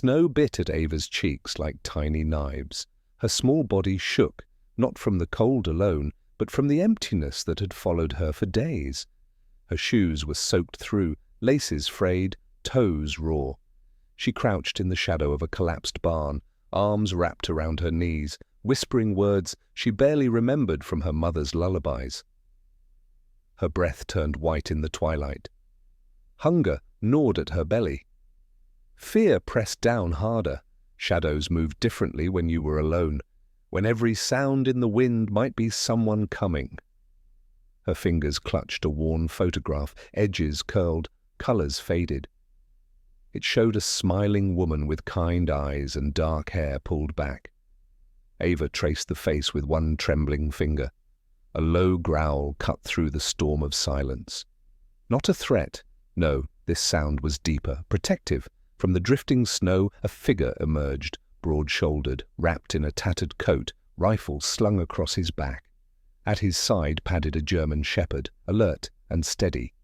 Snow bit at Ava's cheeks like tiny knives. Her small body shook, not from the cold alone, but from the emptiness that had followed her for days. Her shoes were soaked through, laces frayed, toes raw. She crouched in the shadow of a collapsed barn, arms wrapped around her knees, whispering words she barely remembered from her mother's lullabies. Her breath turned white in the twilight. Hunger gnawed at her belly. Fear pressed down harder. Shadows moved differently when you were alone, when every sound in the wind might be someone coming. Her fingers clutched a worn photograph, edges curled, colors faded. It showed a smiling woman with kind eyes and dark hair pulled back. Ava traced the face with one trembling finger. A low growl cut through the storm of silence. Not a threat. No, this sound was deeper, protective. From the drifting snow, a figure emerged, broad-shouldered, wrapped in a tattered coat, rifle slung across his back. At his side padded a German shepherd, alert and steady.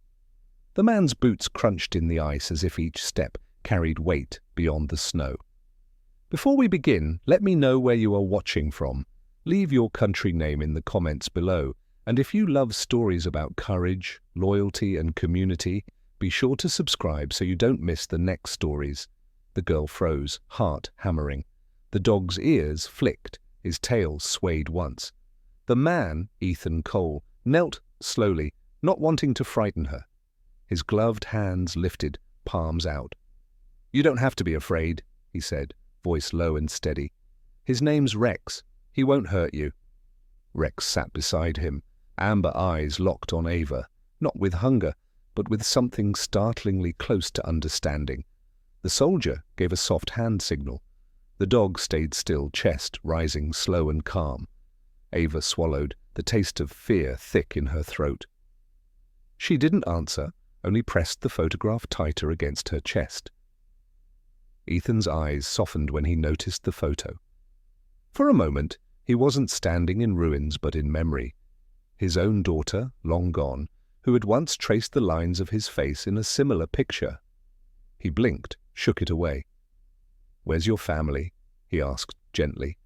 The man's boots crunched in the ice as if each step carried weight beyond the snow. Before we begin, let me know where you are watching from. Leave your country name in the comments below, and if you love stories about courage, loyalty, and community, be sure to subscribe so you don't miss the next stories. The girl froze, heart hammering. The dog's ears flicked, his tail swayed once. The man, Ethan Cole, knelt slowly, not wanting to frighten her. His gloved hands lifted, palms out. "You don't have to be afraid," he said, voice low and steady. "His name's Rex. He won't hurt you." Rex sat beside him, amber eyes locked on Ava, not with hunger, but with something startlingly close to understanding. The soldier gave a soft hand signal. The dog stayed still, chest rising slow and calm. Ava swallowed, the taste of fear thick in her throat. She didn't answer, only pressed the photograph tighter against her chest. Ethan's eyes softened when he noticed the photo. For a moment, he wasn't standing in ruins but in memory. His own daughter, long gone, who had once traced the lines of his face in a similar picture. He blinked, shook it away. "Where's your family?" he asked gently.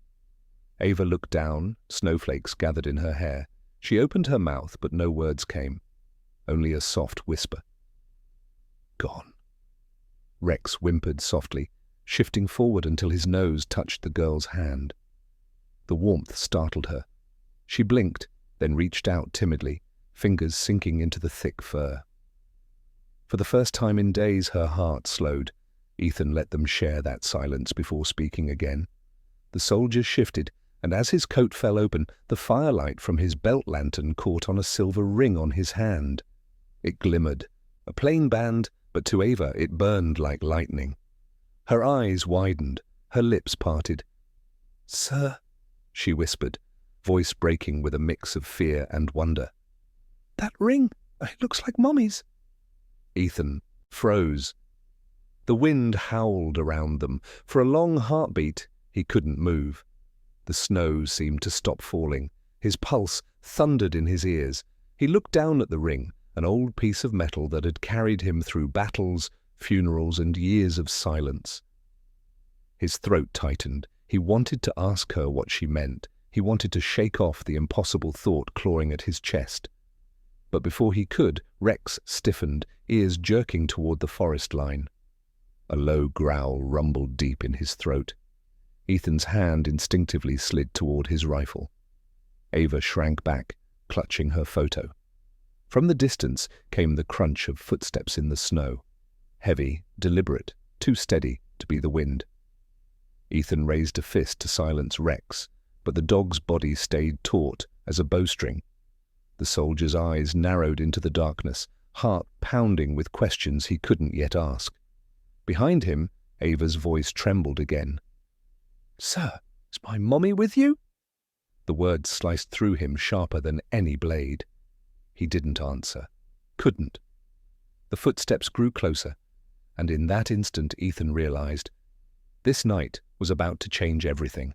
Ava looked down, snowflakes gathered in her hair. She opened her mouth, but no words came. Only a soft whisper. "Gone." Rex whimpered softly, shifting forward until his nose touched the girl's hand. The warmth startled her. She blinked, then reached out timidly, fingers sinking into the thick fur. For the first time in days, her heart slowed. Ethan let them share that silence before speaking again. The soldier shifted, and as his coat fell open, the firelight from his belt lantern caught on a silver ring on his hand. It glimmered, a plain band, but to Ava it burned like lightning. Her eyes widened, her lips parted. "Sir," she whispered, voice breaking with a mix of fear and wonder. "That ring, it looks like Mommy's." Ethan froze. The wind howled around them. For a long heartbeat, he couldn't move. The snow seemed to stop falling. His pulse thundered in his ears. He looked down at the ring, an old piece of metal that had carried him through battles, funerals, and years of silence. His throat tightened. He wanted to ask her what she meant. He wanted to shake off the impossible thought clawing at his chest. But before he could, Rex stiffened, ears jerking toward the forest line. A low growl rumbled deep in his throat. Ethan's hand instinctively slid toward his rifle. Ava shrank back, clutching her photo. From the distance came the crunch of footsteps in the snow. Heavy, deliberate, too steady to be the wind. Ethan raised a fist to silence Rex, but the dog's body stayed taut as a bowstring. The soldier's eyes narrowed into the darkness, heart pounding with questions he couldn't yet ask. Behind him, Ava's voice trembled again. "Sir, is my mommy with you?" The words sliced through him sharper than any blade. He didn't answer. Couldn't. The footsteps grew closer, and in that instant Ethan realized this night was about to change everything.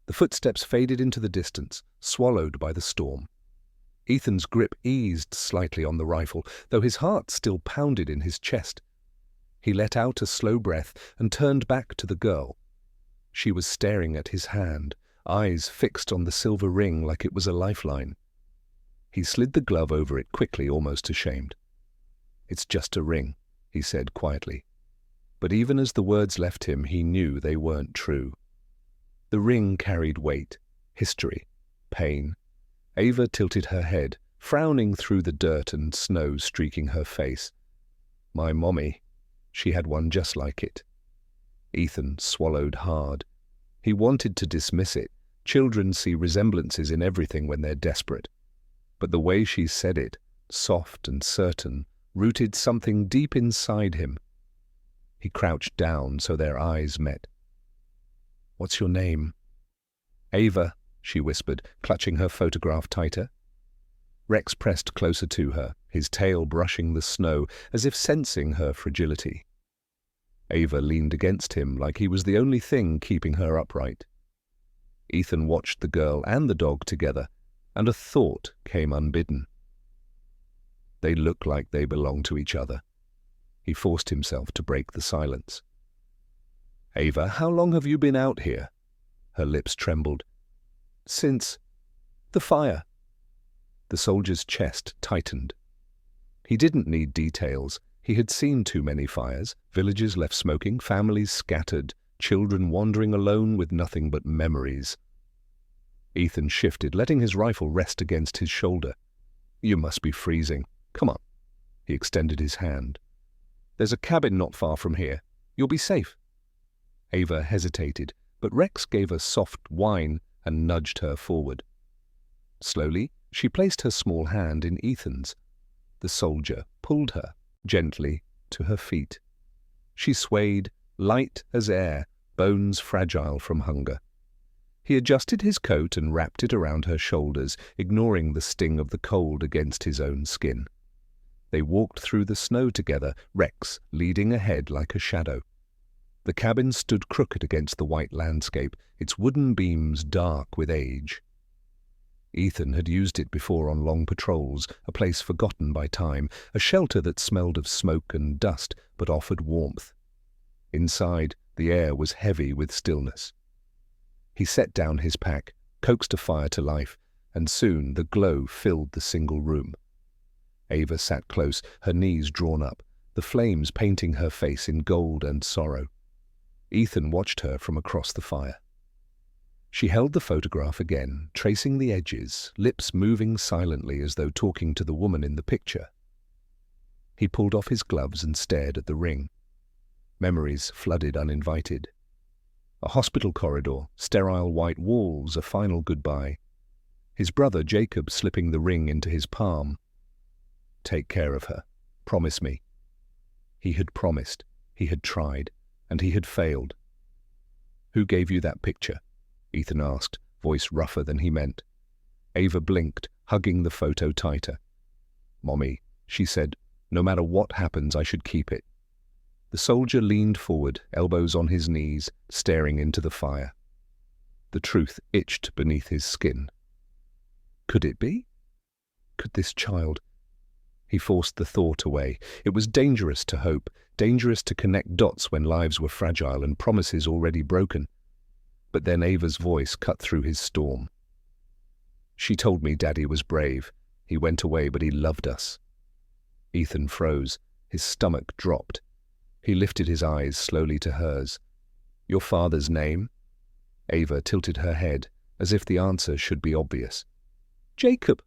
The footsteps faded into the distance, swallowed by the storm. Ethan's grip eased slightly on the rifle, though his heart still pounded in his chest. He let out a slow breath and turned back to the girl. She was staring at his hand, eyes fixed on the silver ring like it was a lifeline. He slid the glove over it quickly, almost ashamed. "It's just a ring," he said quietly. But even as the words left him, he knew they weren't true. The ring carried weight, history, pain. Ava tilted her head, frowning through the dirt and snow streaking her face. "My mommy, she had one just like it." Ethan swallowed hard. He wanted to dismiss it. Children see resemblances in everything when they're desperate. But the way she said it, soft and certain, rooted something deep inside him. He crouched down so their eyes met. "What's your name?" "Ava," she whispered, clutching her photograph tighter. Rex pressed closer to her, his tail brushing the snow, as if sensing her fragility. Ava leaned against him like he was the only thing keeping her upright. Ethan watched the girl and the dog together, and a thought came unbidden. They look like they belong to each other. He forced himself to break the silence. "Ava, how long have you been out here?" Her lips trembled. "Since the fire." The soldier's chest tightened. He didn't need details. He had seen too many fires, villages left smoking, families scattered, children wandering alone with nothing but memories. Ethan shifted, letting his rifle rest against his shoulder. "You must be freezing. Come on." He extended his hand. "There's a cabin not far from here. You'll be safe." Ava hesitated, but Rex gave a soft whine and nudged her forward. Slowly, she placed her small hand in Ethan's. The soldier pulled her, gently, to her feet. She swayed, light as air, bones fragile from hunger. He adjusted his coat and wrapped it around her shoulders, ignoring the sting of the cold against his own skin. They walked through the snow together, Rex leading ahead like a shadow. The cabin stood crooked against the white landscape, its wooden beams dark with age. Ethan had used it before on long patrols, a place forgotten by time, a shelter that smelled of smoke and dust but offered warmth. Inside, the air was heavy with stillness. He set down his pack, coaxed a fire to life, and soon the glow filled the single room. Ava sat close, her knees drawn up, the flames painting her face in gold and sorrow. Ethan watched her from across the fire. She held the photograph again, tracing the edges, lips moving silently as though talking to the woman in the picture. He pulled off his gloves and stared at the ring. Memories flooded uninvited. A hospital corridor, sterile white walls, a final goodbye. His brother Jacob slipping the ring into his palm. "Take care of her. Promise me." He had promised, he had tried, and he had failed. "Who gave you that picture?" Ethan asked, voice rougher than he meant. Ava blinked, hugging the photo tighter. "Mommy," she said, "no matter what happens, I should keep it." The soldier leaned forward, elbows on his knees, staring into the fire. The truth itched beneath his skin. Could it be? Could this child? He forced the thought away. It was dangerous to hope, dangerous to connect dots when lives were fragile and promises already broken. But then Ava's voice cut through his storm. "She told me Daddy was brave. He went away, but he loved us." Ethan froze. His stomach dropped. He lifted his eyes slowly to hers. "Your father's name?" Ava tilted her head, as if the answer should be obvious. "Jacob."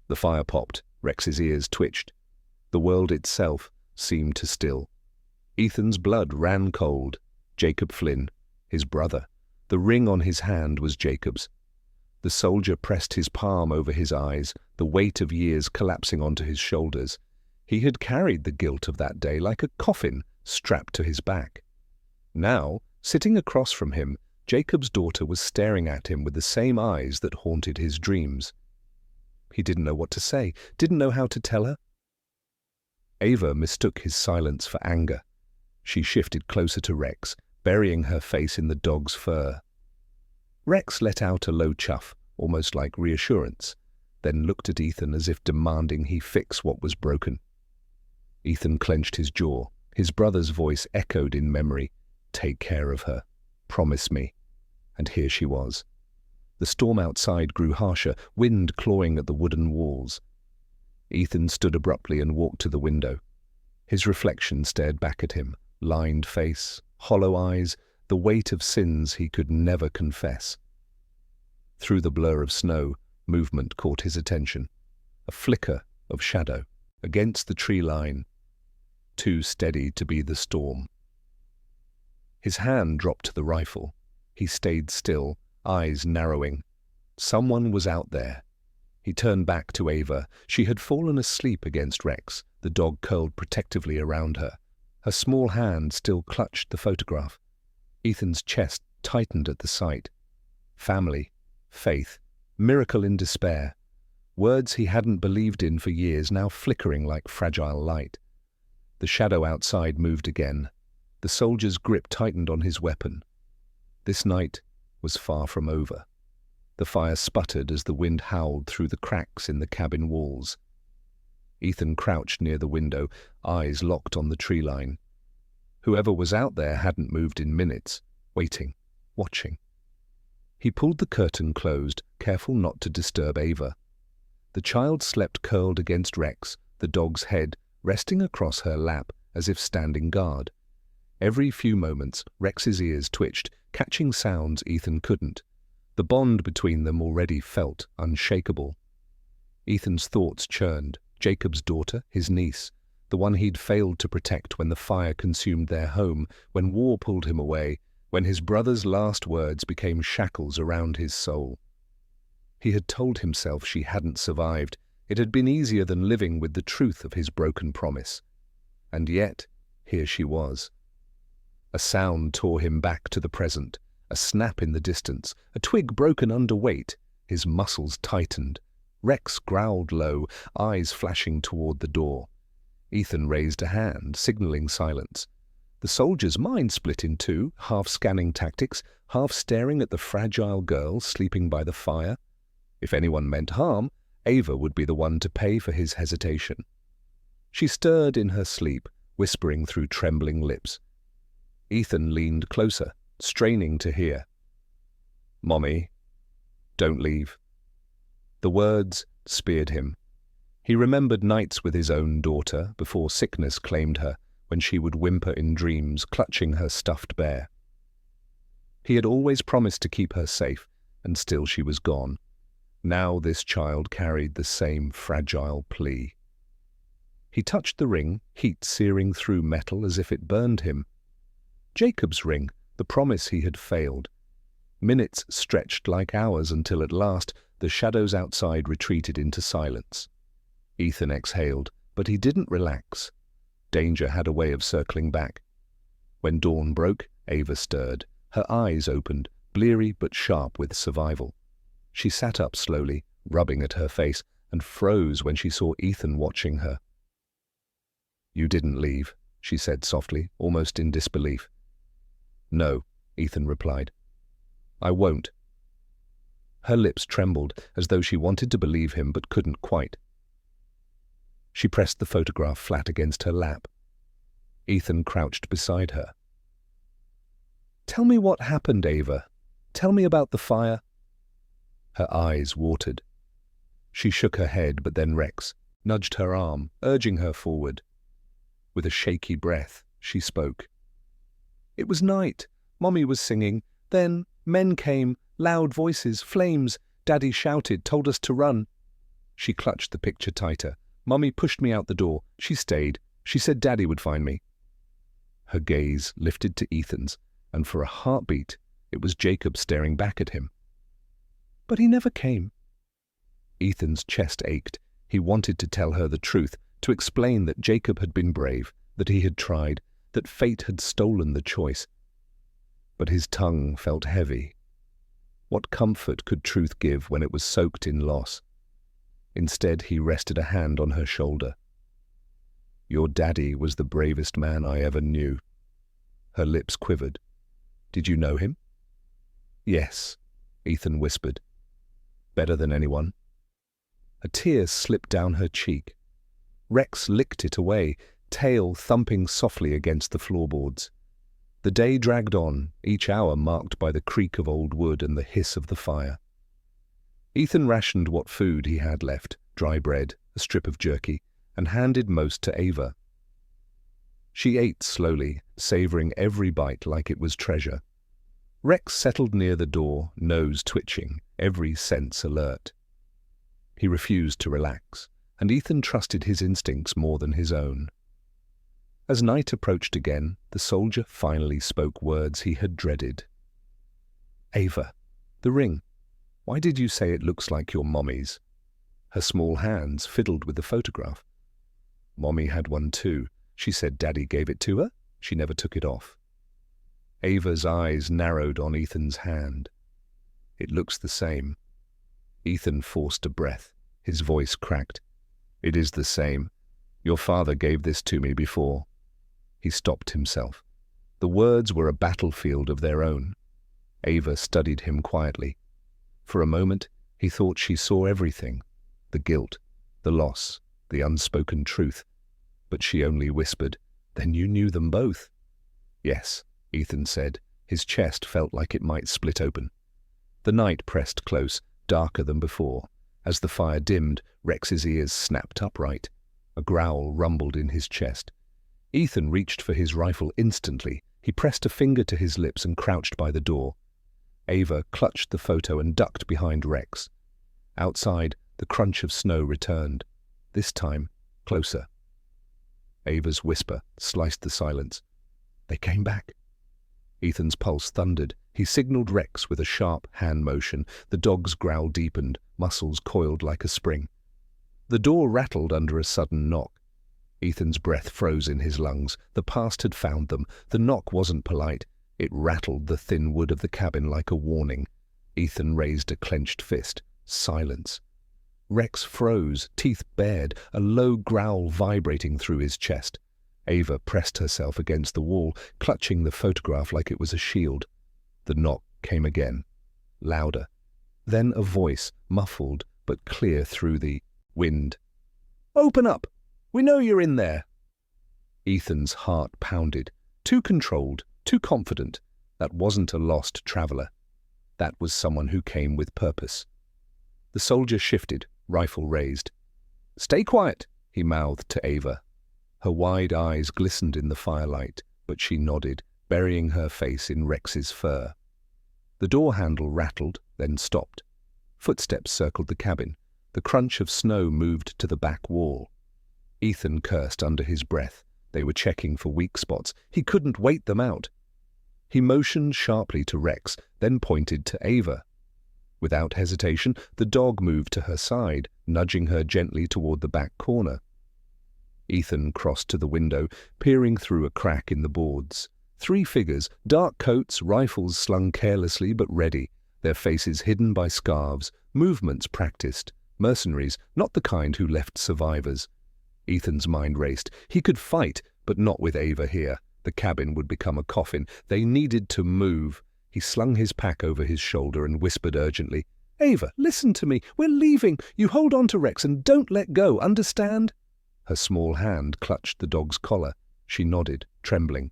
The fire popped. Rex's ears twitched. The world itself seemed to still. Ethan's blood ran cold. Jacob Flynn, his brother. The ring on his hand was Jacob's. The soldier pressed his palm over his eyes, the weight of years collapsing onto his shoulders. He had carried the guilt of that day like a coffin strapped to his back. Now, sitting across from him, Jacob's daughter was staring at him with the same eyes that haunted his dreams. He didn't know what to say, didn't know how to tell her. Ava mistook his silence for anger. She shifted closer to Rex, burying her face in the dog's fur. Rex let out a low chuff, almost like reassurance, then looked at Ethan as if demanding he fix what was broken. Ethan clenched his jaw, His brother's voice echoed in memory. "Take care of her. Promise me." And here she was. The storm outside grew harsher, wind clawing at the wooden walls. Ethan stood abruptly and walked to the window. His reflection stared back at him, lined face, hollow eyes, the weight of sins he could never confess. Through the blur of snow, movement caught his attention. A flicker of shadow against the tree line, too steady to be the storm. His hand dropped to the rifle. He stayed still, eyes narrowing. Someone was out there. He turned back to Ava. She had fallen asleep against Rex, the dog curled protectively around her. Her small hand still clutched the photograph. Ethan's chest tightened at the sight. Family, faith, miracle in despair. Words he hadn't believed in for years, now flickering like fragile light. The shadow outside moved again. The soldier's grip tightened on his weapon. This night was far from over. The fire sputtered as the wind howled through the cracks in the cabin walls. Ethan crouched near the window, eyes locked on the tree line. Whoever was out there hadn't moved in minutes, waiting, watching. He pulled the curtain closed, careful not to disturb Ava. The child slept curled against Rex, the dog's head resting across her lap as if standing guard. Every few moments, Rex's ears twitched, catching sounds Ethan couldn't. The bond between them already felt unshakable. Ethan's thoughts churned. Jacob's daughter, his niece, the one he'd failed to protect when the fire consumed their home, when war pulled him away, when his brother's last words became shackles around his soul. He had told himself she hadn't survived. It had been easier than living with the truth of his broken promise. And yet, here she was. A sound tore him back to the present, a snap in the distance, a twig broken under weight. His muscles tightened. Rex growled low, eyes flashing toward the door. Ethan raised a hand, signaling silence. The soldier's mind split in two, half scanning tactics, half staring at the fragile girl sleeping by the fire. If anyone meant harm, Ava would be the one to pay for his hesitation. She stirred in her sleep, whispering through trembling lips. Ethan leaned closer, straining to hear. "Mommy, don't leave." The words speared him. He remembered nights with his own daughter before sickness claimed her, when she would whimper in dreams, clutching her stuffed bear. He had always promised to keep her safe, and still she was gone. Now this child carried the same fragile plea. He touched the ring, heat searing through metal as if it burned him. Jacob's ring, the promise he had failed. Minutes stretched like hours until at last the shadows outside retreated into silence. Ethan exhaled, but he didn't relax. Danger had a way of circling back. When dawn broke, Ava stirred. Her eyes opened, bleary but sharp with survival. She sat up slowly, rubbing at her face, and froze when she saw Ethan watching her. "You didn't leave," she said softly, almost in disbelief. "No," Ethan replied. "I won't." Her lips trembled, as though she wanted to believe him but couldn't quite. She pressed the photograph flat against her lap. Ethan crouched beside her. "Tell me what happened, Ava. Tell me about the fire." Her eyes watered. She shook her head, but then Rex nudged her arm, urging her forward. With a shaky breath, she spoke. "It was night. Mommy was singing. Then men came, loud voices, flames. Daddy shouted, told us to run." She clutched the picture tighter. "Mommy pushed me out the door. She stayed. She said Daddy would find me." Her gaze lifted to Ethan's, and for a heartbeat, it was Jacob staring back at him. "But he never came." Ethan's chest ached. He wanted to tell her the truth, to explain that Jacob had been brave, that he had tried, that fate had stolen the choice. But his tongue felt heavy. What comfort could truth give when it was soaked in loss? Instead, he rested a hand on her shoulder. "Your daddy was the bravest man I ever knew." Her lips quivered. "Did you know him?" "Yes," Ethan whispered. "Better than anyone." A tear slipped down her cheek. Rex licked it away, tail thumping softly against the floorboards. The day dragged on, each hour marked by the creak of old wood and the hiss of the fire. Ethan rationed what food he had left, dry bread, a strip of jerky, and handed most to Ava. She ate slowly, savoring every bite like it was treasure. Rex settled near the door, nose twitching, every sense alert. He refused to relax, and Ethan trusted his instincts more than his own. As night approached again, the soldier finally spoke words he had dreaded. "Ava, the ring. Why did you say it looks like your mommy's?" Her small hands fiddled with the photograph. "Mommy had one too. She said Daddy gave it to her. She never took it off." Ava's eyes narrowed on Ethan's hand. "It looks the same." Ethan forced a breath. His voice cracked. "It is the same. Your father gave this to me before." He stopped himself. The words were a battlefield of their own. Ava studied him quietly. For a moment, he thought she saw everything, the guilt, the loss, the unspoken truth. But she only whispered, "Then you knew them both?" "Yes," Ethan said. His chest felt like it might split open. The night pressed close, darker than before. As the fire dimmed, Rex's ears snapped upright. A growl rumbled in his chest. Ethan reached for his rifle instantly. He pressed a finger to his lips and crouched by the door. Ava clutched the photo and ducked behind Rex. Outside, the crunch of snow returned. This time, closer. Ava's whisper sliced the silence. "They came back." Ethan's pulse thundered. He signaled Rex with a sharp hand motion. The dog's growl deepened, muscles coiled like a spring. The door rattled under a sudden knock. Ethan's breath froze in his lungs. The past had found them. The knock wasn't polite. It rattled the thin wood of the cabin like a warning. Ethan raised a clenched fist. Silence. Rex froze, teeth bared, a low growl vibrating through his chest. Ava pressed herself against the wall, clutching the photograph like it was a shield. The knock came again, louder. Then a voice, muffled but clear through the wind. "Open up! We know you're in there!" Ethan's heart pounded. Too controlled, too confident. That wasn't a lost traveler. That was someone who came with purpose. The soldier shifted, rifle raised. "Stay quiet," he mouthed to Ava. Her wide eyes glistened in the firelight, but she nodded, burying her face in Rex's fur. The door handle rattled, then stopped. Footsteps circled the cabin. The crunch of snow moved to the back wall. Ethan cursed under his breath. They were checking for weak spots. He couldn't wait them out. He motioned sharply to Rex, then pointed to Ava. Without hesitation, the dog moved to her side, nudging her gently toward the back corner. Ethan crossed to the window, peering through a crack in the boards. 3 figures, dark coats, rifles slung carelessly but ready, their faces hidden by scarves, movements practiced. Mercenaries, not the kind who left survivors. Ethan's mind raced. He could fight, but not with Ava here. The cabin would become a coffin. They needed to move. He slung his pack over his shoulder and whispered urgently, "Ava, listen to me. We're leaving. You hold on to Rex and don't let go, understand?" Her small hand clutched the dog's collar. She nodded, trembling.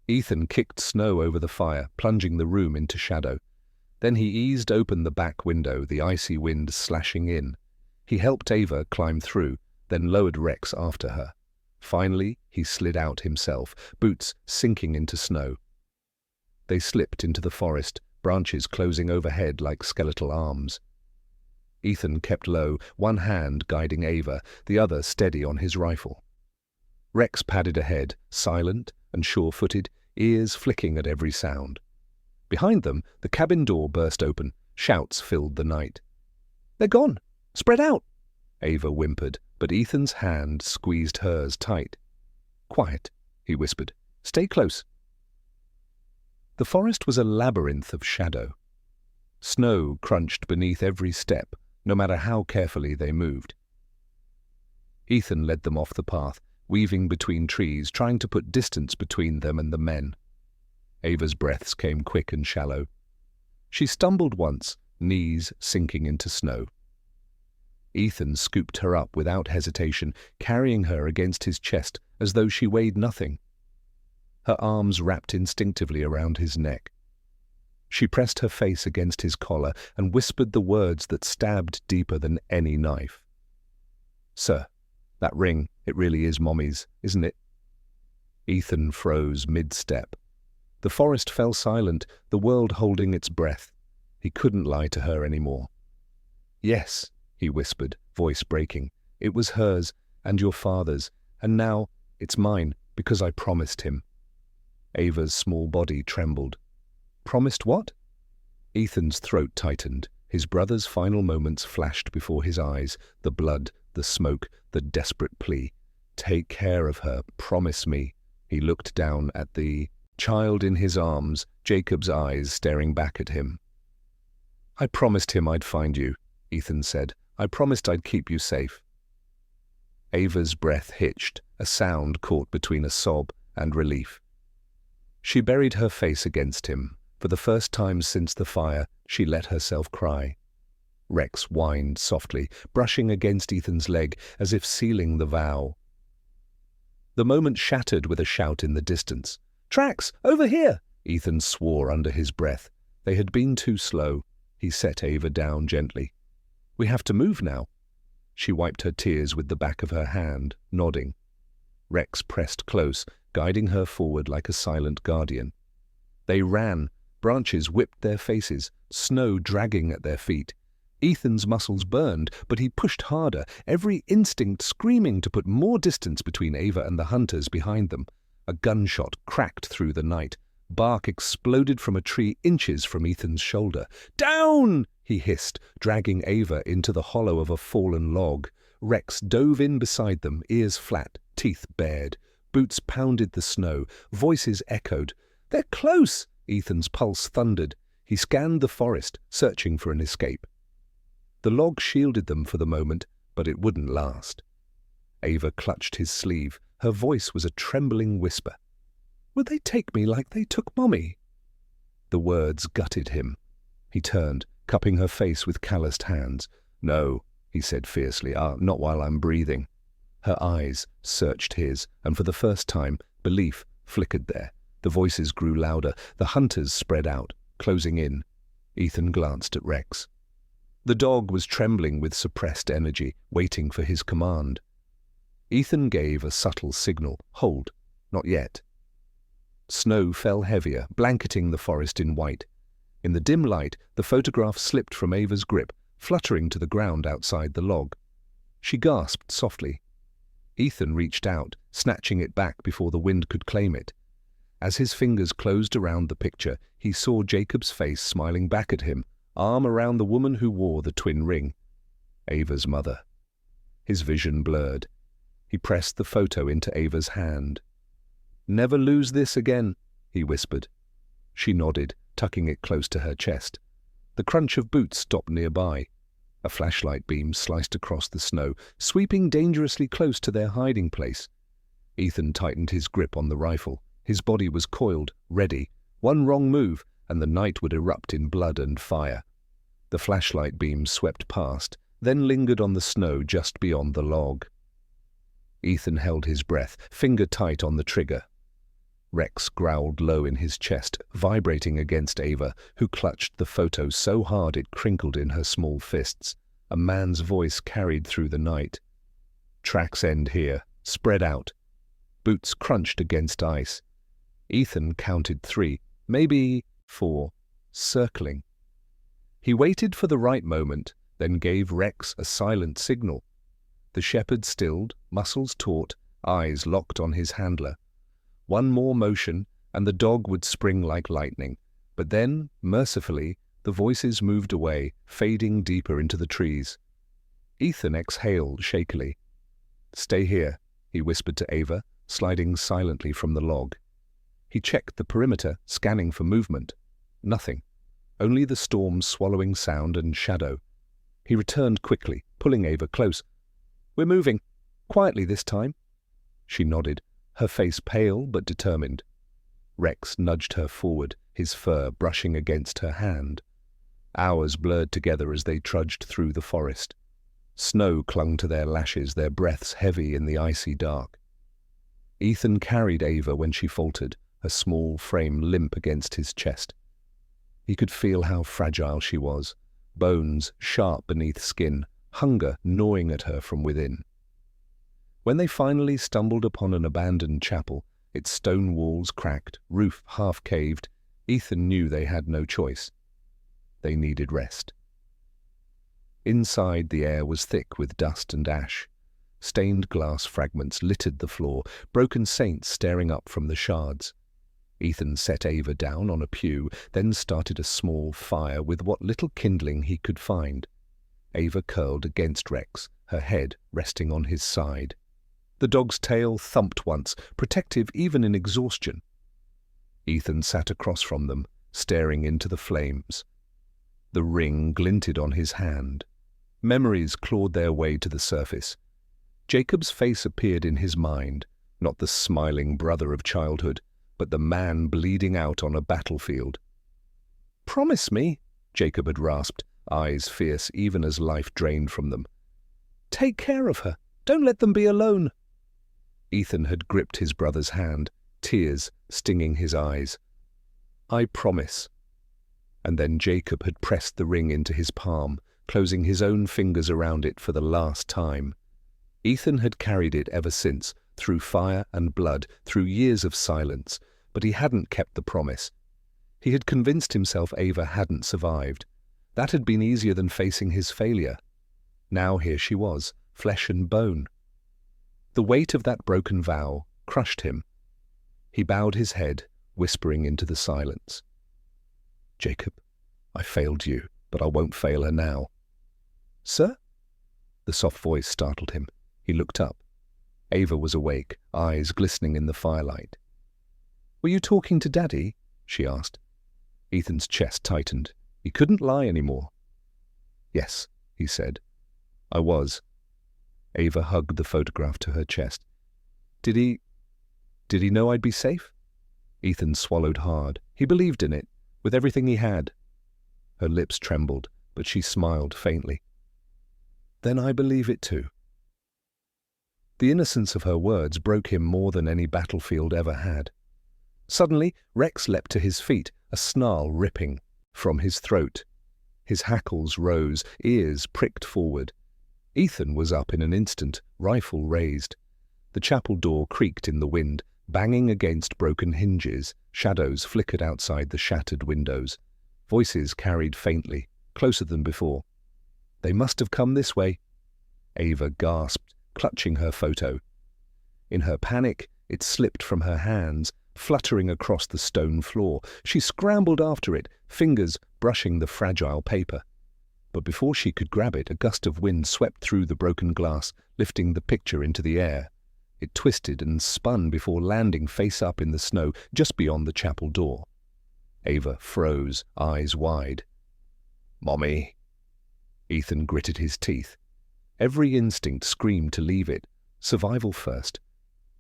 Ethan kicked snow over the fire, plunging the room into shadow. Then he eased open the back window, the icy wind slashing in. He helped Ava climb through, then lowered Rex after her. Finally, he slid out himself, boots sinking into snow. They slipped into the forest, branches closing overhead like skeletal arms. Ethan kept low, one hand guiding Ava, the other steady on his rifle. Rex padded ahead, silent and sure-footed, ears flicking at every sound. Behind them, the cabin door burst open. Shouts filled the night. "They're gone! Spread out!" Ava whimpered, but Ethan's hand squeezed hers tight. "Quiet," he whispered. "Stay close." The forest was a labyrinth of shadow. Snow crunched beneath every step, no matter how carefully they moved. Ethan led them off the path, weaving between trees, trying to put distance between them and the men. Ava's breaths came quick and shallow. She stumbled once, knees sinking into snow. Ethan scooped her up without hesitation, carrying her against his chest as though she weighed nothing. Her arms wrapped instinctively around his neck. She pressed her face against his collar and whispered the words that stabbed deeper than any knife. "Sir, that ring, it really is Mommy's, isn't it?" Ethan froze mid-step. The forest fell silent, the world holding its breath. He couldn't lie to her anymore. "Yes," he whispered, voice breaking. "It was hers, and your father's, and now it's mine, because I promised him." Ava's small body trembled. "Promised what?" Ethan's throat tightened. His brother's final moments flashed before his eyes, the blood, the smoke, the desperate plea. "Take care of her, promise me." He looked down at the child in his arms, Jacob's eyes staring back at him. "I promised him I'd find you," Ethan said. "I promised I'd keep you safe." Ava's breath hitched, a sound caught between a sob and relief. She buried her face against him. For the first time since the fire, she let herself cry. Rex whined softly, brushing against Ethan's leg as if sealing the vow. The moment shattered with a shout in the distance. "Tracks! Over here!" Ethan swore under his breath. They had been too slow. He set Ava down gently. "We have to move now." She wiped her tears with the back of her hand, nodding. Rex pressed close, guiding her forward like a silent guardian. They ran. Branches whipped their faces, snow dragging at their feet. Ethan's muscles burned, but he pushed harder, every instinct screaming to put more distance between Ava and the hunters behind them. A gunshot cracked through the night. Bark exploded from a tree inches from Ethan's shoulder. "Down!" he hissed, dragging Ava into the hollow of a fallen log. Rex dove in beside them, ears flat, teeth bared. Boots pounded the snow. Voices echoed. "They're close!" Ethan's pulse thundered. He scanned the forest, searching for an escape. The log shielded them for the moment, but it wouldn't last. Ava clutched his sleeve. Her voice was a trembling whisper. "Will they take me like they took Mommy?" The words gutted him. He turned, cupping her face with calloused hands. "No," he said fiercely, "not while I'm breathing." Her eyes searched his, and for the first time, belief flickered there. The voices grew louder. The hunters spread out, closing in. Ethan glanced at Rex. The dog was trembling with suppressed energy, waiting for his command. Ethan gave a subtle signal. "Hold. Not yet." Snow fell heavier, blanketing the forest in white. In the dim light, the photograph slipped from Ava's grip, fluttering to the ground outside the log. She gasped softly. Ethan reached out, snatching it back before the wind could claim it. As his fingers closed around the picture, he saw Jacob's face smiling back at him, arm around the woman who wore the twin ring. Ava's mother. His vision blurred. He pressed the photo into Ava's hand. "Never lose this again," he whispered. She nodded, tucking it close to her chest. The crunch of boots stopped nearby. A flashlight beam sliced across the snow, sweeping dangerously close to their hiding place. Ethan tightened his grip on the rifle. His body was coiled, ready. One wrong move, and the night would erupt in blood and fire. The flashlight beam swept past, then lingered on the snow just beyond the log. Ethan held his breath, finger tight on the trigger. Rex growled low in his chest, vibrating against Ava, who clutched the photo so hard it crinkled in her small fists. A man's voice carried through the night. "Tracks end here. Spread out." Boots crunched against ice. Ethan counted 3, maybe 4, circling. He waited for the right moment, then gave Rex a silent signal. The shepherd stilled, muscles taut, eyes locked on his handler. One more motion, and the dog would spring like lightning. But then, mercifully, the voices moved away, fading deeper into the trees. Ethan exhaled shakily. "Stay here," he whispered to Ava, sliding silently from the log. He checked the perimeter, scanning for movement. Nothing. Only the storm's swallowing sound and shadow. He returned quickly, pulling Ava close. "We're moving. Quietly this time." She nodded, her face pale but determined. Rex nudged her forward, his fur brushing against her hand. Hours blurred together as they trudged through the forest. Snow clung to their lashes, their breaths heavy in the icy dark. Ethan carried Ava when she faltered, her small frame limp against his chest. He could feel how fragile she was, bones sharp beneath skin, hunger gnawing at her from within. When they finally stumbled upon an abandoned chapel, its stone walls cracked, roof half-caved, Ethan knew they had no choice. They needed rest. Inside, the air was thick with dust and ash. Stained glass fragments littered the floor, broken saints staring up from the shards. Ethan set Ava down on a pew, then started a small fire with what little kindling he could find. Ava curled against Rex, her head resting on his side. The dog's tail thumped once, protective even in exhaustion. Ethan sat across from them, staring into the flames. The ring glinted on his hand. Memories clawed their way to the surface. Jacob's face appeared in his mind, not the smiling brother of childhood, but the man bleeding out on a battlefield. "Promise me," Jacob had rasped, eyes fierce even as life drained from them. "Take care of her. Don't let them be alone." Ethan had gripped his brother's hand, tears stinging his eyes. "I promise." And then Jacob had pressed the ring into his palm, closing his own fingers around it for the last time. Ethan had carried it ever since, through fire and blood, through years of silence, but he hadn't kept the promise. He had convinced himself Ava hadn't survived. That had been easier than facing his failure. Now here she was, flesh and bone. The weight of that broken vow crushed him. He bowed his head, whispering into the silence. "Jacob, I failed you, but I won't fail her now." "Sir?" The soft voice startled him. He looked up. Ava was awake, eyes glistening in the firelight. "Were you talking to Daddy?" she asked. Ethan's chest tightened. He couldn't lie anymore. "Yes," he said. "I was." Ava hugged the photograph to her chest. Did he know I'd be safe?" Ethan swallowed hard. He believed in it, with everything he had. Her lips trembled, but she smiled faintly. "Then I believe it too." The innocence of her words broke him more than any battlefield ever had. Suddenly, Rex leapt to his feet, a snarl ripping from his throat. His hackles rose, ears pricked forward. Ethan was up in an instant, rifle raised. The chapel door creaked in the wind, banging against broken hinges. Shadows flickered outside the shattered windows. Voices carried faintly, closer than before. "They must have come this way." Ava gasped, clutching her photo. In her panic, it slipped from her hands, fluttering across the stone floor. She scrambled after it, fingers brushing the fragile paper. But before she could grab it, a gust of wind swept through the broken glass, lifting the picture into the air. It twisted and spun before landing face up in the snow just beyond the chapel door. Ava froze, eyes wide. "Mommy." Ethan gritted his teeth. Every instinct screamed to leave it, survival first.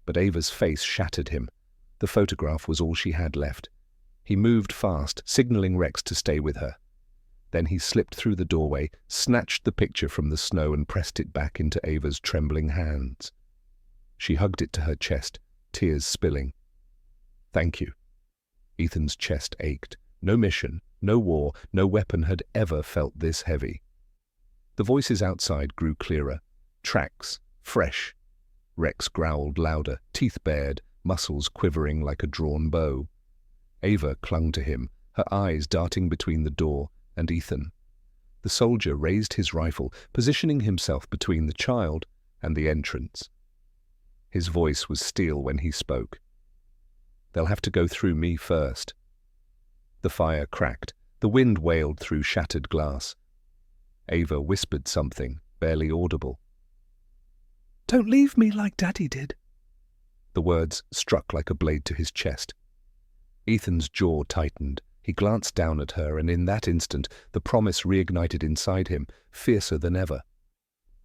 But Ava's face shattered him. The photograph was all she had left. He moved fast, signaling Rex to stay with her. Then he slipped through the doorway, snatched the picture from the snow and pressed it back into Ava's trembling hands. She hugged it to her chest, tears spilling. "Thank you." Ethan's chest ached. No mission, no war, no weapon had ever felt this heavy. The voices outside grew clearer. Tracks, fresh. Rex growled louder, teeth bared, muscles quivering like a drawn bow. Ava clung to him, her eyes darting between the door and Ethan. The soldier raised his rifle, positioning himself between the child and the entrance. His voice was steel when he spoke. "They'll have to go through me first." The fire cracked. The wind wailed through shattered glass. Ava whispered something, barely audible. "Don't leave me like Daddy did." The words struck like a blade to his chest. Ethan's jaw tightened. He glanced down at her, and in that instant, the promise reignited inside him, fiercer than ever.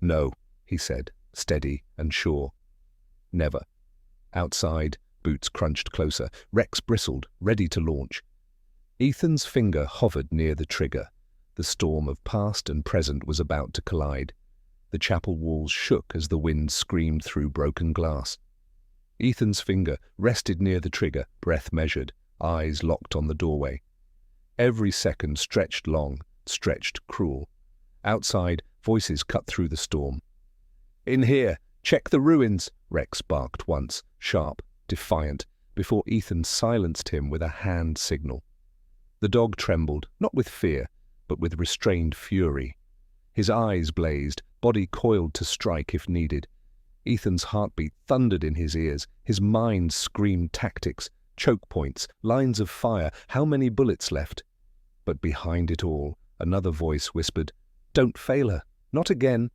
"No," he said, steady and sure. "Never." Outside, boots crunched closer. Rex bristled, ready to launch. Ethan's finger hovered near the trigger. The storm of past and present was about to collide. The chapel walls shook as the wind screamed through broken glass. Ethan's finger rested near the trigger, breath measured, eyes locked on the doorway. Every second stretched long, stretched cruel. Outside, voices cut through the storm. "In here! Check the ruins!" Rex barked once, sharp, defiant, before Ethan silenced him with a hand signal. The dog trembled, not with fear, but with restrained fury. His eyes blazed, body coiled to strike if needed. Ethan's heartbeat thundered in his ears, his mind screamed tactics, choke points, lines of fire, how many bullets left? But behind it all, another voice whispered, "Don't fail her, not again."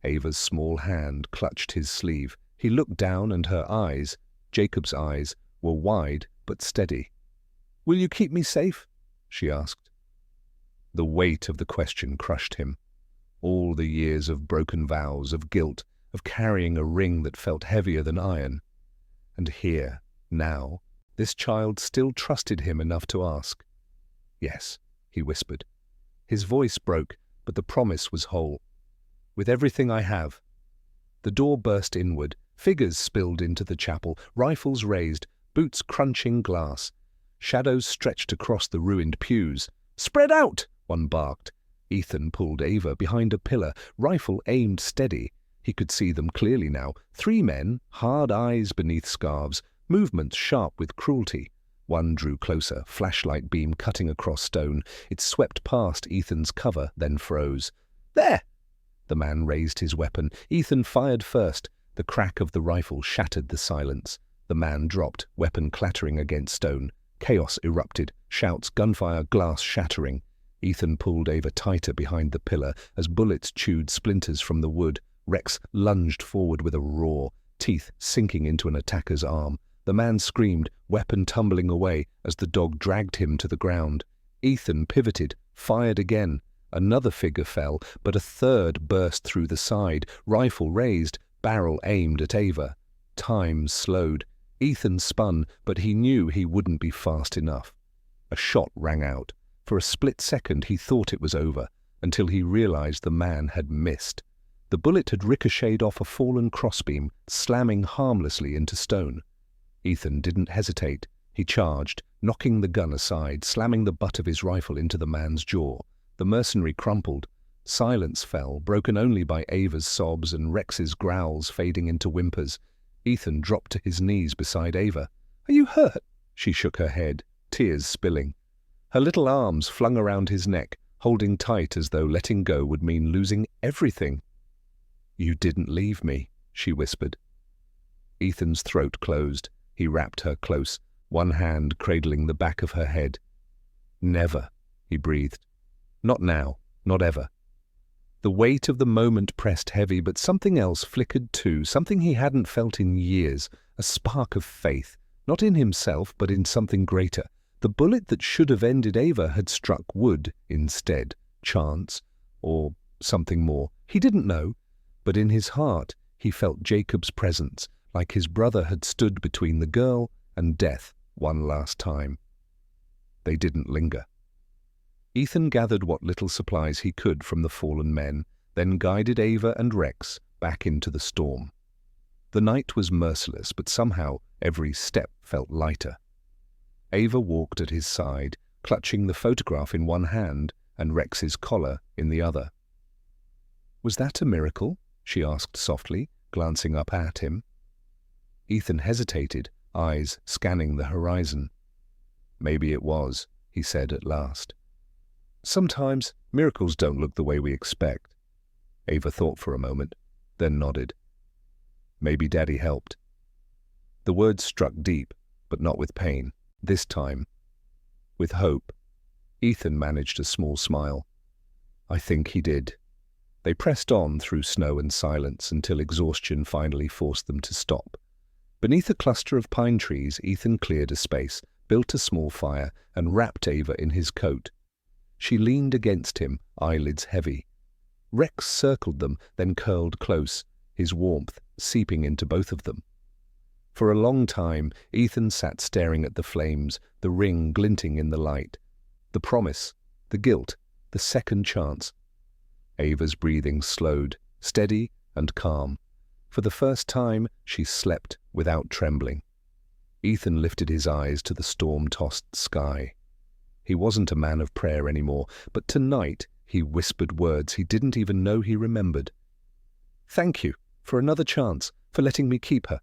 Ava's small hand clutched his sleeve. He looked down and her eyes, Jacob's eyes, were wide but steady. "Will you keep me safe?" she asked. The weight of the question crushed him. All the years of broken vows, of guilt, of carrying a ring that felt heavier than iron. And here, now, this child still trusted him enough to ask. "Yes," he whispered. His voice broke, but the promise was whole. "With everything I have." The door burst inward, figures spilled into the chapel, rifles raised, boots crunching glass. Shadows stretched across the ruined pews. "Spread out!" one barked. Ethan pulled Ava behind a pillar, rifle aimed steady. He could see them clearly now. 3 men, hard eyes beneath scarves, movements sharp with cruelty. One drew closer, flashlight beam cutting across stone. It swept past Ethan's cover, then froze. "There!" The man raised his weapon. Ethan fired first. The crack of the rifle shattered the silence. The man dropped, weapon clattering against stone. Chaos erupted, shouts, gunfire, glass shattering. Ethan pulled Ava tighter behind the pillar as bullets chewed splinters from the wood. Rex lunged forward with a roar, teeth sinking into an attacker's arm. The man screamed, weapon tumbling away as the dog dragged him to the ground. Ethan pivoted, fired again. Another figure fell, but a third burst through the side, rifle raised, barrel aimed at Ava. Time slowed. Ethan spun, but he knew he wouldn't be fast enough. A shot rang out. For a split second he thought it was over, until he realized the man had missed. The bullet had ricocheted off a fallen crossbeam, slamming harmlessly into stone. Ethan didn't hesitate. He charged, knocking the gun aside, slamming the butt of his rifle into the man's jaw. The mercenary crumpled. Silence fell, broken only by Ava's sobs and Rex's growls fading into whimpers. Ethan dropped to his knees beside Ava. "Are you hurt?" She shook her head, tears spilling. Her little arms flung around his neck, holding tight as though letting go would mean losing everything. "You didn't leave me," she whispered. Ethan's throat closed. He wrapped her close, one hand cradling the back of her head. "Never," he breathed. "Not now, not ever." The weight of the moment pressed heavy, but something else flickered too, something he hadn't felt in years, a spark of faith, not in himself, but in something greater. The bullet that should have ended Ava had struck wood instead, chance, or something more. He didn't know, but in his heart he felt Jacob's presence, like his brother had stood between the girl and death one last time. They didn't linger. Ethan gathered what little supplies he could from the fallen men, then guided Ava and Rex back into the storm. The night was merciless, but somehow every step felt lighter. Ava walked at his side, clutching the photograph in one hand and Rex's collar in the other. "Was that a miracle?" she asked softly, glancing up at him. Ethan hesitated, eyes scanning the horizon. "Maybe it was," he said at last. "Sometimes miracles don't look the way we expect." Ava thought for a moment, then nodded. "Maybe Daddy helped." The words struck deep, but not with pain. This time, with hope. Ethan managed a small smile. "I think he did." They pressed on through snow and silence until exhaustion finally forced them to stop. Beneath a cluster of pine trees, Ethan cleared a space, built a small fire, and wrapped Ava in his coat. She leaned against him, eyelids heavy. Rex circled them, then curled close, his warmth seeping into both of them. For a long time, Ethan sat staring at the flames, the ring glinting in the light. The promise, the guilt, the second chance. Ava's breathing slowed, steady and calm. For the first time, she slept without trembling. Ethan lifted his eyes to the storm-tossed sky. He wasn't a man of prayer anymore, but tonight he whispered words he didn't even know he remembered. "Thank you for another chance, for letting me keep her."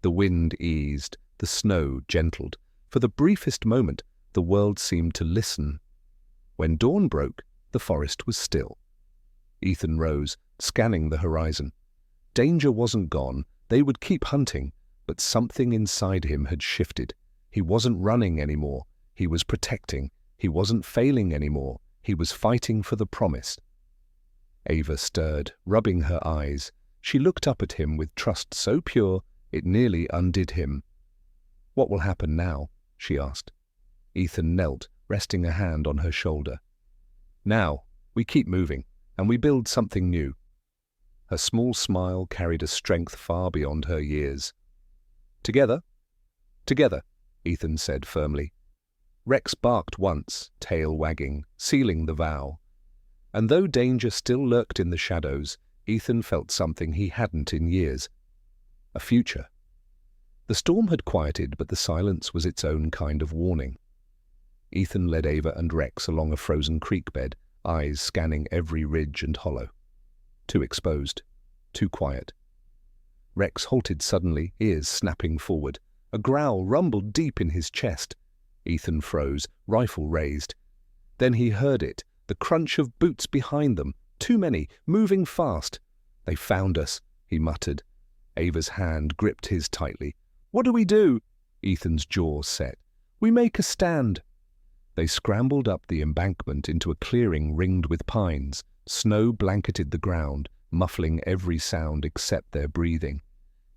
The wind eased, the snow gentled. For the briefest moment, the world seemed to listen. When dawn broke, the forest was still. Ethan rose, scanning the horizon. Danger wasn't gone, they would keep hunting, but something inside him had shifted. He wasn't running anymore, he was protecting. He wasn't failing anymore, he was fighting for the promise. Ava stirred, rubbing her eyes. She looked up at him with trust so pure it nearly undid him. "What will happen now?" she asked. Ethan knelt, resting a hand on her shoulder. "Now, we keep moving, and we build something new." Her small smile carried a strength far beyond her years. "Together?" "Together," Ethan said firmly. Rex barked once, tail wagging, sealing the vow. And though danger still lurked in the shadows, Ethan felt something he hadn't in years. A future. The storm had quieted, but the silence was its own kind of warning. Ethan led Ava and Rex along a frozen creek bed, eyes scanning every ridge and hollow. Too exposed. Too quiet. Rex halted suddenly, ears snapping forward. A growl rumbled deep in his chest. Ethan froze, rifle raised. Then he heard it, the crunch of boots behind them. Too many, moving fast. "They found us," he muttered. Ava's hand gripped his tightly. "What do we do?" Ethan's jaw set. "We make a stand." They scrambled up the embankment into a clearing ringed with pines. Snow blanketed the ground, muffling every sound except their breathing.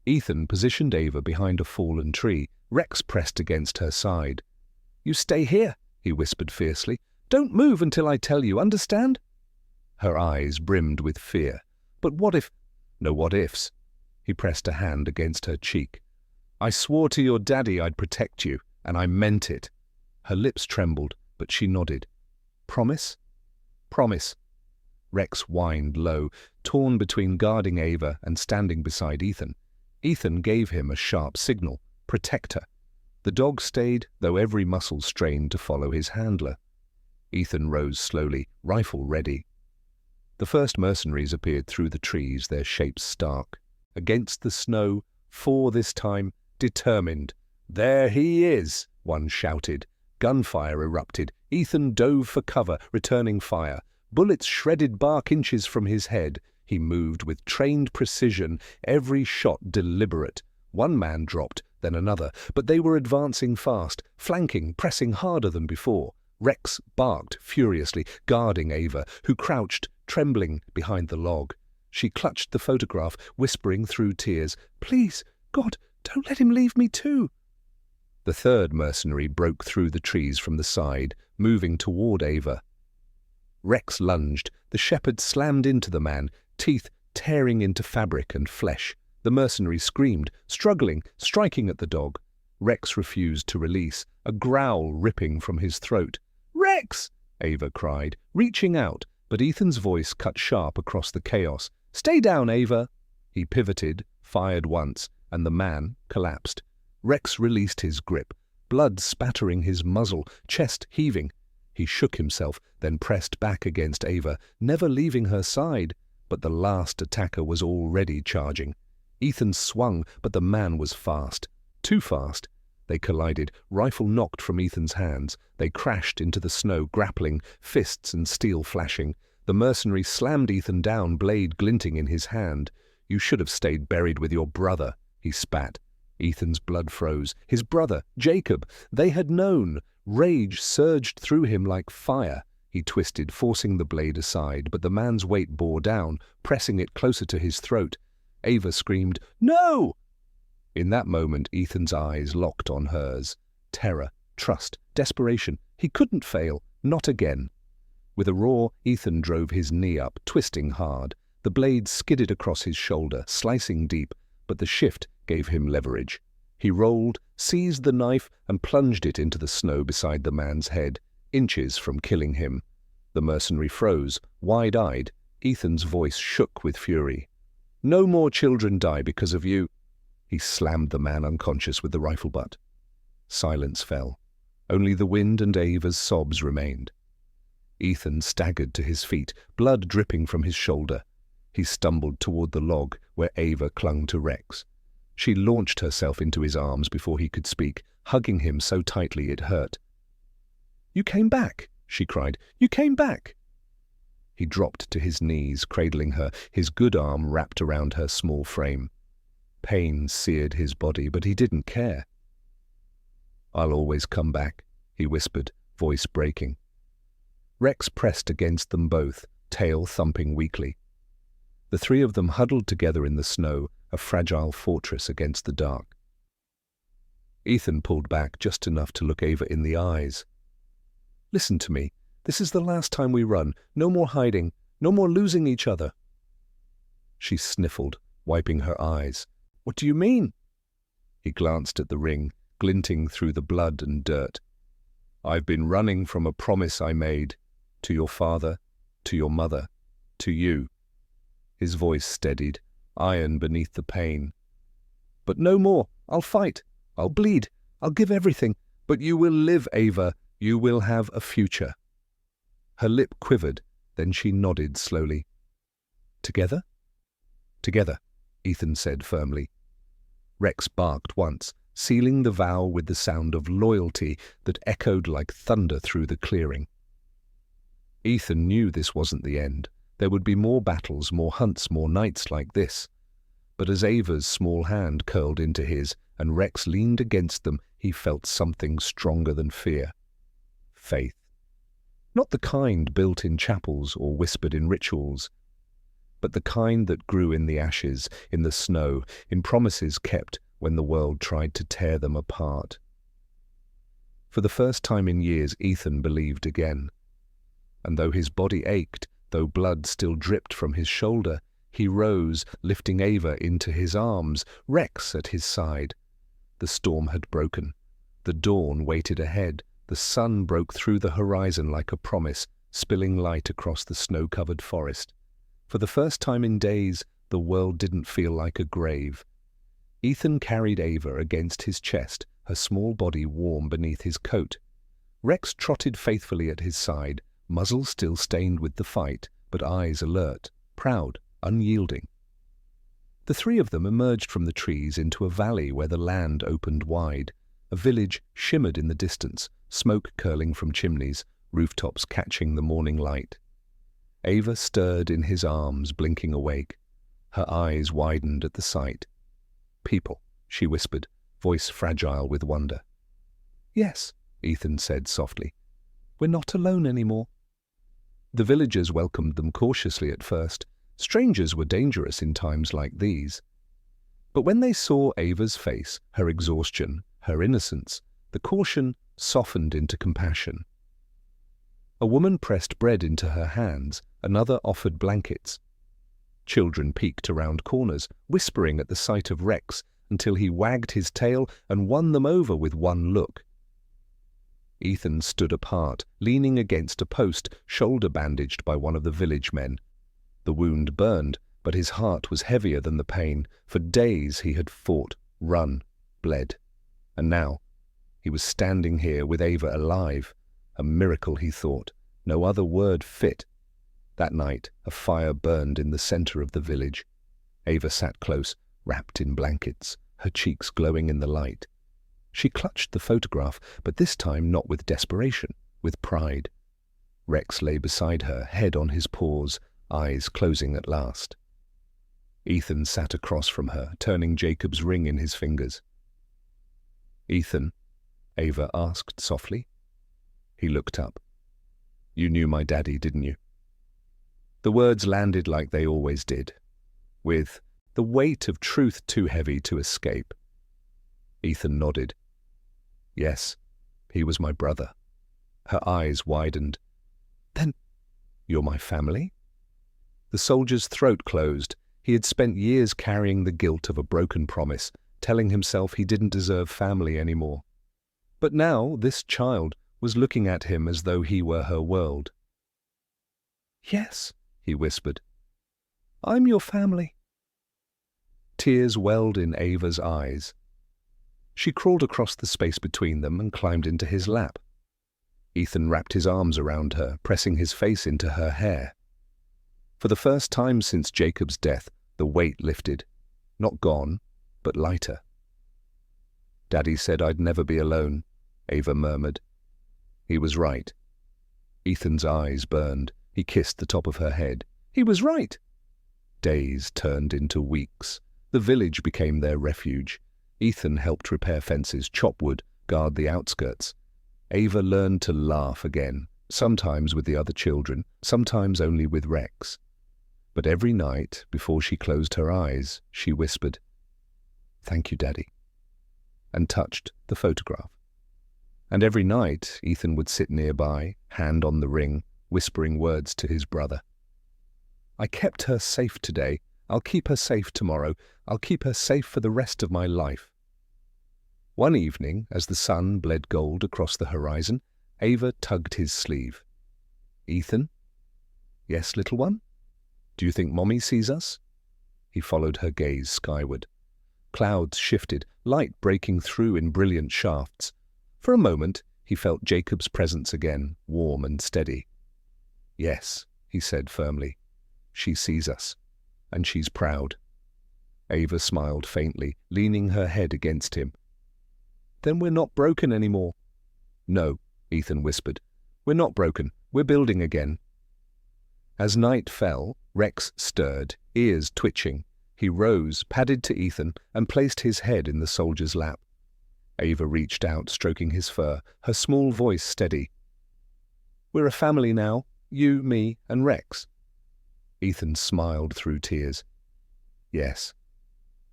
Ethan positioned Ava behind a fallen tree. Rex pressed against her side. "You stay here," he whispered fiercely. "Don't move until I tell you, understand?" Her eyes brimmed with fear. "But what if—" "No what ifs." He pressed a hand against her cheek. "I swore to your daddy I'd protect you, and I meant it." Her lips trembled, but she nodded. "Promise?" "Promise." Rex whined low, torn between guarding Ava and standing beside Ethan. Ethan gave him a sharp signal. Protect her. The dog stayed, though every muscle strained to follow his handler. Ethan rose slowly, rifle ready. The first mercenaries appeared through the trees, their shapes stark. Against the snow, 4 this time, determined. "There he is!" one shouted. Gunfire erupted. Ethan dove for cover, returning fire. Bullets shredded bark inches from his head. He moved with trained precision, every shot deliberate. One man dropped, then another, but they were advancing fast, flanking, pressing harder than before. Rex barked furiously, guarding Ava, who crouched, trembling, behind the log. She clutched the photograph, whispering through tears, "Please, God, don't let him leave me too." The third mercenary broke through the trees from the side, moving toward Ava. Rex lunged. The shepherd slammed into the man, teeth tearing into fabric and flesh. The mercenary screamed, struggling, striking at the dog. Rex refused to release, a growl ripping from his throat. "Rex!" Ava cried, reaching out, but Ethan's voice cut sharp across the chaos. "Stay down, Ava!" He pivoted, fired once, and the man collapsed. Rex released his grip, blood spattering his muzzle, chest heaving. He shook himself, then pressed back against Ava, never leaving her side. But the last attacker was already charging. Ethan swung, but the man was fast. Too fast. They collided, rifle knocked from Ethan's hands. They crashed into the snow, grappling, fists and steel flashing. The mercenary slammed Ethan down, blade glinting in his hand. "You should have stayed buried with your brother," he spat. Ethan's blood froze. His brother, Jacob, they had known. Rage surged through him like fire. He twisted, forcing the blade aside, but the man's weight bore down, pressing it closer to his throat. Ava screamed, "No!" In that moment, Ethan's eyes locked on hers. Terror, trust, desperation. He couldn't fail. Not again. With a roar, Ethan drove his knee up, twisting hard. The blade skidded across his shoulder, slicing deep, but the shift gave him leverage. He rolled, seized the knife, and plunged it into the snow beside the man's head, inches from killing him. The mercenary froze, wide-eyed. Ethan's voice shook with fury. "No more children die because of you." He slammed the man unconscious with the rifle butt. Silence fell. Only the wind and Ava's sobs remained. Ethan staggered to his feet, blood dripping from his shoulder. He stumbled toward the log where Ava clung to Rex. She launched herself into his arms before he could speak, hugging him so tightly it hurt. "You came back," she cried. "You came back." He dropped to his knees, cradling her, his good arm wrapped around her small frame. Pain seared his body, but he didn't care. "I'll always come back," he whispered, voice breaking. Rex pressed against them both, tail thumping weakly. The three of them huddled together in the snow, a fragile fortress against the dark. Ethan pulled back just enough to look Ava in the eyes. "Listen to me. This is the last time we run. No more hiding. No more losing each other." She sniffled, wiping her eyes. "What do you mean?" He glanced at the ring, glinting through the blood and dirt. "I've been running from a promise I made. To your father, to your mother, to you." His voice steadied, iron beneath the pain. "But no more. I'll fight. I'll bleed. I'll give everything. But you will live, Ava. You will have a future." Her lip quivered, then she nodded slowly. "Together?" "Together," Ethan said firmly. Rex barked once, sealing the vow with the sound of loyalty that echoed like thunder through the clearing. Ethan knew this wasn't the end. There would be more battles, more hunts, more nights like this. But as Ava's small hand curled into his and Rex leaned against them, he felt something stronger than fear. Faith. Not the kind built in chapels or whispered in rituals, but the kind that grew in the ashes, in the snow, in promises kept when the world tried to tear them apart. For the first time in years, Ethan believed again. And though his body ached, though blood still dripped from his shoulder, he rose, lifting Ava into his arms, Rex at his side. The storm had broken. The dawn waited ahead. The sun broke through the horizon like a promise, spilling light across the snow-covered forest. For the first time in days, the world didn't feel like a grave. Ethan carried Ava against his chest, her small body warm beneath his coat. Rex trotted faithfully at his side, muzzle still stained with the fight, but eyes alert, proud, unyielding. The three of them emerged from the trees into a valley where the land opened wide. A village shimmered in the distance, smoke curling from chimneys, rooftops catching the morning light. Ava stirred in his arms, blinking awake. Her eyes widened at the sight. "People," she whispered, voice fragile with wonder. "Yes," Ethan said softly. "We're not alone anymore." The villagers welcomed them cautiously at first. Strangers were dangerous in times like these. But when they saw Ava's face, her exhaustion, her innocence, the caution softened into compassion. A woman pressed bread into her hands, another offered blankets. Children peeked around corners, whispering at the sight of Rex, until he wagged his tail and won them over with one look. Ethan stood apart, leaning against a post, shoulder bandaged by one of the village men. The wound burned, but his heart was heavier than the pain. For days he had fought, run, bled. And now he was standing here with Ava alive. A miracle, he thought. No other word fit. That night, a fire burned in the center of the village. Ava sat close, wrapped in blankets, her cheeks glowing in the light. She clutched the photograph, but this time not with desperation, with pride. Rex lay beside her, head on his paws, eyes closing at last. Ethan sat across from her, turning Jacob's ring in his fingers. "Ethan," Ava asked softly. He looked up. "You knew my daddy, didn't you?" The words landed like they always did, with the weight of truth too heavy to escape. Ethan nodded. "Yes, he was my brother." Her eyes widened. "Then you're my family?" The soldier's throat closed. He had spent years carrying the guilt of a broken promise, telling himself he didn't deserve family anymore. But now this child was looking at him as though he were her world. "Yes," he whispered, I'm your family." Tears welled in Ava's eyes. She crawled across the space between them and climbed into his lap. Ethan wrapped his arms around her, pressing his face into her hair. For the first time since Jacob's death, the weight lifted. Not gone, but lighter. "Daddy said I'd never be alone," Ava murmured. He was right. Ethan's eyes burned. He kissed the top of her head. He was right. Days turned into weeks. The village became their refuge. Ethan helped repair fences, chop wood, guard the outskirts. Ava learned to laugh again, sometimes with the other children, sometimes only with Rex. But every night, before she closed her eyes, she whispered, "Thank you, Daddy," and touched the photograph. And every night, Ethan would sit nearby, hand on the ring, whispering words to his brother. "I kept her safe today. I'll keep her safe tomorrow. I'll keep her safe for the rest of my life." One evening, as the sun bled gold across the horizon, Ava tugged his sleeve. "Ethan?" "Yes, little one? Do you think Mommy sees us?" He followed her gaze skyward. Clouds shifted, light breaking through in brilliant shafts. For a moment, he felt Jacob's presence again, warm and steady. "Yes," he said firmly. "She sees us, and she's proud." Ava smiled faintly, leaning her head against him. "Then we're not broken anymore." "No," Ethan whispered. "We're not broken. We're building again." As night fell, Rex stirred, ears twitching. He rose, padded to Ethan, and placed his head in the soldier's lap. Ava reached out, stroking his fur, her small voice steady. "We're a family now, you, me, and Rex." Ethan smiled through tears. "Yes,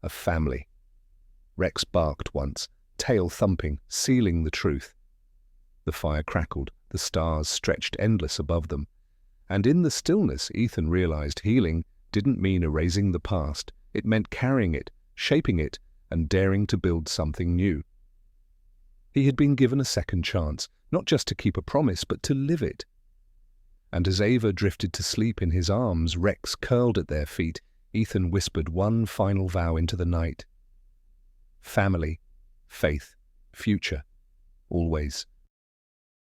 a family." Rex barked once, tail thumping, sealing the truth. The fire crackled, the stars stretched endless above them. And in the stillness, Ethan realized healing didn't mean erasing the past. It meant carrying it, shaping it, and daring to build something new. He had been given a second chance, not just to keep a promise, but to live it. And as Ava drifted to sleep in his arms, Rex curled at their feet, Ethan whispered one final vow into the night. Family, faith, future, always.